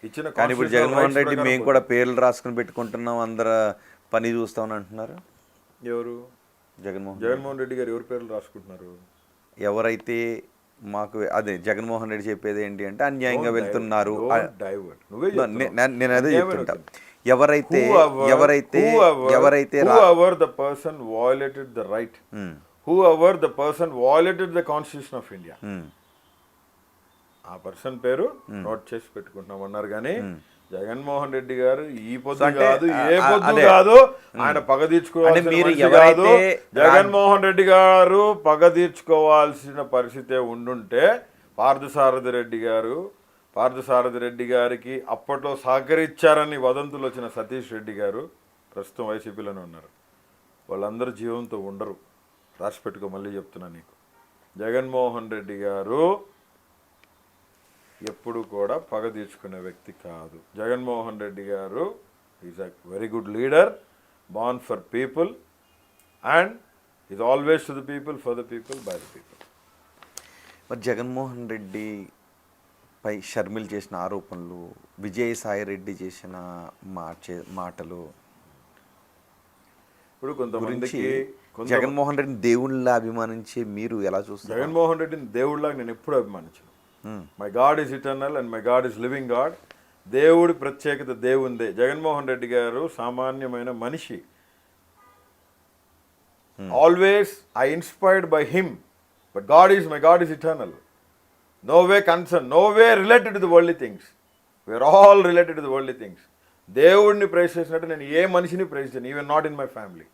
ఇచ్చిన కానీ ఇప్పుడు జగన్మోహన్ రెడ్డి మేము కూడా పేర్లు రాసుకుని పెట్టుకుంటున్నాం, అందరు పని చూస్తామని అంటున్నారు. ఎవరు? జగన్మోహన్ రెడ్డి గారు ఎవరి పేర్లు రాసుకుంటున్నారు? ఎవరైతే మాకు అదే జగన్మోహన్ రెడ్డి చెప్పేది ఏంటి అంటే అన్యాయంగా వెళ్తున్నారు. నేను అదే చెప్తుంటా. ఎవరైతే the person violated the right, whoever the person violated the Constitution of India, ఆ పర్సన్ పేరు నోట్ చేసి పెట్టుకుంటున్నాం అన్నారు. కానీ జగన్మోహన్ రెడ్డి గారు ఈ పొద్దు కాదు, ఏ పొద్దు కాదు, ఆయన పగ తీర్చుకోవాల్సిన కాదు. జగన్మోహన్ రెడ్డి గారు పగ తీర్చుకోవాల్సిన పరిస్థితే ఉండుంటే పార్థసారథి రెడ్డి గారికి అప్పట్లో సహకరించారని వదంతులు వచ్చిన సతీష్ రెడ్డి గారు ప్రస్తుతం వైసీపీలోనే ఉన్నారు. వాళ్ళందరూ జీవంతో ఉండరు. రాసి పెట్టుకో, మళ్ళీ చెప్తున్నా నీకు. జగన్మోహన్ రెడ్డి గారు ఎప్పుడు కూడా పగ తీర్చుకునే వ్యక్తి కాదు. జగన్మోహన్ రెడ్డి గారు is a very good leader, born for people, and is always to the people, for the people, by the people. మరి జగన్మోహన్ రెడ్డి పై షర్మిల్ చేసిన ఆరోపణలు, విజయసాయి రెడ్డి చేసిన మాటలు, ఇప్పుడు కొంతమందికి జగన్మోహన్ రెడ్డిని దేవుళ్ళ అభిమానించే మీరు ఎలా చూస్తారు? జగన్మోహన్ రెడ్డిని దేవుళ్ళగా నేను ఎప్పుడు అభిమానించను. My God is eternal and my God is living God. దేవుడి ప్రత్యేకత దేవుందే. జగన్మోహన్ రెడ్డి గారు సామాన్యమైన మనిషి. Always I inspired by him, but God is eternal. No way concerned, no way related to the worldly things. We are all related to the worldly things. దేవుడిని praise చేసినట్టు నేను ఏ మనిషిని praise చేయను, even not in my family.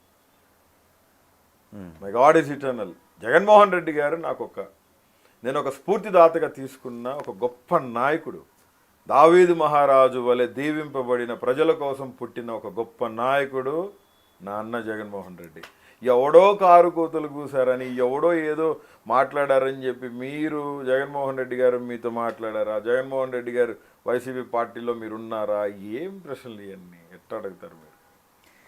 My God is eternal. Jaganmohan Reddy గారు నేను ఒక స్ఫూర్తిదాతగా తీసుకున్న ఒక గొప్ప నాయకుడు. దావీదు మహారాజు వలె దీవింపబడిన, ప్రజల కోసం పుట్టిన ఒక గొప్ప నాయకుడు నా అన్న జగన్మోహన్ రెడ్డి. ఎవడో కారు కూతులు కూసారని, ఎవడో ఏదో మాట్లాడారని చెప్పి మీరు జగన్మోహన్ రెడ్డి గారు మీతో మాట్లాడారా? జగన్మోహన్ రెడ్డి గారు వైసీపీ పార్టీలో మీరున్నారా? ఏం ప్రశ్నలు ఇవన్నీ ఎట్లా అడుగుతారు మీరు?